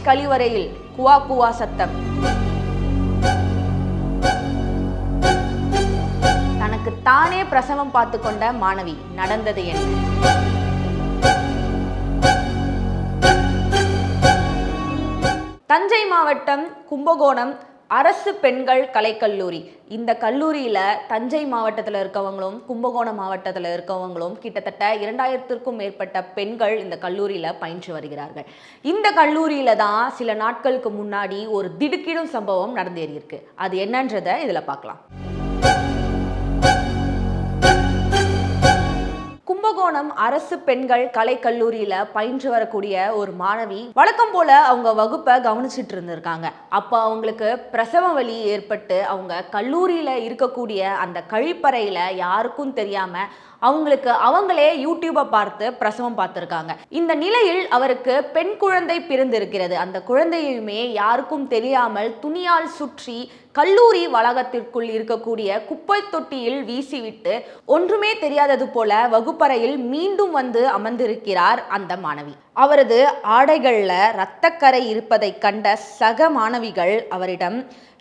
கழிவறையில் குவா குவா சத்தம். தனக்கு தானே பிரசவம் பார்த்து கொண்ட மாணவி, நடந்தது என்ன? தஞ்சை மாவட்டம் கும்பகோணம் அரசு பெண்கள் கலைக்கல்லூரி. இந்த கல்லூரியில் தஞ்சை மாவட்டத்தில் இருக்கவங்களும் கும்பகோணம் மாவட்டத்தில் இருக்கவங்களும் கிட்டத்தட்ட 2000க்கும் மேற்பட்ட பெண்கள் இந்த கல்லூரியில் பயின்று வருகிறார்கள். இந்த கல்லூரியில் தான் சில நாட்களுக்கு முன்னாடி ஒரு திடுக்கிடும் சம்பவம் நடந்தேறியிருக்கு. அது என்னன்றதை இதில் பார்க்கலாம். கும்பகோணம் அரசு பெண்கள் கலைக்கல்லூரியில பயின்று வரக்கூடிய ஒரு மாணவி வழக்கம் போல அவங்க வகுப்பை கவனிச்சுட்டு இருந்திருக்காங்க. அப்போ அவங்களுக்கு பிரசவ வலி ஏற்பட்டு அவங்க கல்லூரியில இருக்கக்கூடிய அந்த கழிப்பறையில யாருக்கும் தெரியாம அவங்களுக்கு அவங்களே யூடியூபை பார்த்து பிரசவம் பார்த்துருக்காங்க. இந்த நிலையில் அவருக்கு பெண் குழந்தை பிறந்திருக்கிறது. அந்த குழந்தையுமே யாருக்கும் தெரியாமல் துணியால் சுற்றி கல்லூரி வளாகத்திற்குள் இருக்கக்கூடிய குப்பை தொட்டியில் வீசிவிட்டு ஒன்றுமே தெரியாதது போல வகுப்பறையில் மீண்டும் வந்து அமர்ந்திருக்கிறார் அந்த மாணவி. அவரது ஆடைகள்ல இரத்தக்கரை இருப்பதை கண்ட சக மாணவிகள் அவரிடம்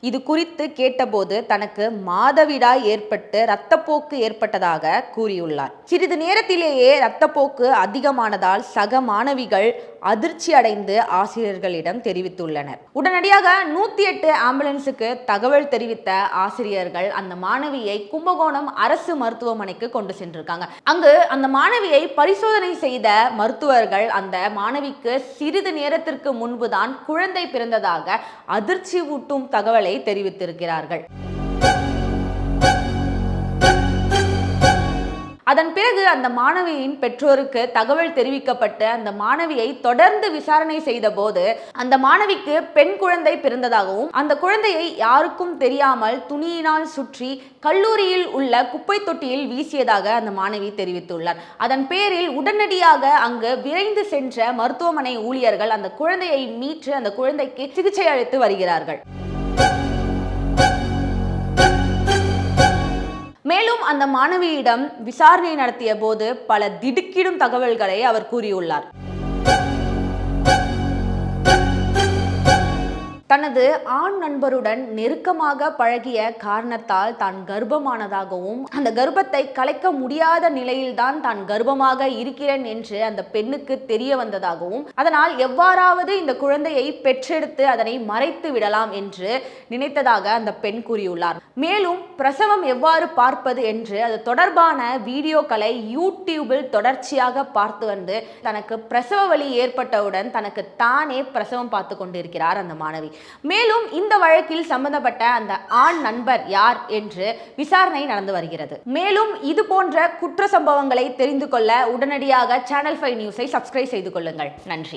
இது குறித்து கேட்டபோது தனக்கு மாதவிடாய் ஏற்பட்டு இரத்தப்போக்கு ஏற்பட்டதாக கூறியுள்ளார். சிறிது நேரத்திலேயே இரத்தப்போக்கு அதிகமானதால் சக மாணவிகள் அதிர்ச்சி அடைந்து ஆசிரியர்களிடம் தெரிவித்துள்ளனர். உடனடியாக 108 ஆம்புலன்ஸுக்கு தகவல் தெரிவித்த ஆசிரியர்கள் அந்த மாணவியை கும்பகோணம் அரசு மருத்துவமனைக்கு கொண்டு சென்றிருக்காங்க. அங்கு அந்த மாணவியை பரிசோதனை செய்த மருத்துவர்கள் அந்த மாணவிக்கு சிறிது நேரத்திற்கு முன்புதான் குழந்தை பிறந்ததாக அதிர்ச்சி ஊட்டும் தகவலை தெரிவித்திருக்கிறார்கள். அதன் பிறகு அந்த மாணவியின் பெற்றோருக்கு தகவல் தெரிவிக்கப்பட்டு அந்த மாணவியை தொடர்ந்து விசாரணை செய்த போது அந்த மாணவிக்கு பெண் குழந்தை பிறந்ததாகவும் அந்த குழந்தையை யாருக்கும் தெரியாமல் துணியினால் சுற்றி கல்லூரியில் உள்ள குப்பை தொட்டியில் வீசியதாக அந்த மாணவி தெரிவித்துள்ளார். அதன் பேரில் உடனடியாக அங்கு விரைந்து சென்ற மருத்துவமனை ஊழியர்கள் அந்த குழந்தையை மீட்டு அந்த குழந்தைக்கு சிகிச்சை அளித்து வருகிறார்கள். மேலும் அந்த மாணவியிடம் விசாரணை நடத்திய போது பல திடுக்கிடும் தகவல்களை அவர் கூறியுள்ளார். தனது ஆண் நண்பருடன் நெருக்கமாக பழகிய காரணத்தால் தான் கர்ப்பமானதாகவும் அந்த கர்ப்பத்தை கலைக்க முடியாத நிலையில்தான் தான் கர்ப்பமாக இருக்கிறேன் என்று அந்த பெண்ணுக்கு தெரிய வந்ததாகவும் அதனால் எவ்வாறாவது இந்த குழந்தையை பெற்றெடுத்து அதனை மறைத்து விடலாம் என்று நினைத்ததாக அந்த பெண் கூறியுள்ளார். மேலும் பிரசவம் எவ்வாறு பார்ப்பது என்று அது தொடர்பான வீடியோக்களை யூடியூபில் தொடர்ச்சியாக பார்த்து வந்து தனக்கு பிரசவ வலி ஏற்பட்டவுடன் தனக்கு தானே பிரசவம் பார்த்து கொண்டிருக்கிறார் அந்த மாணவி. மேலும் இந்த வழக்கில் சம்பந்தப்பட்ட அந்த ஆண் நண்பர் யார் என்று விசாரணை நடந்து வருகிறது. மேலும் இது போன்ற குற்ற சம்பவங்களை தெரிந்து கொள்ள உடனடியாக சேனல் 5 நியூஸை சப்ஸ்கிரைப் செய்து கொள்ளுங்கள். நன்றி.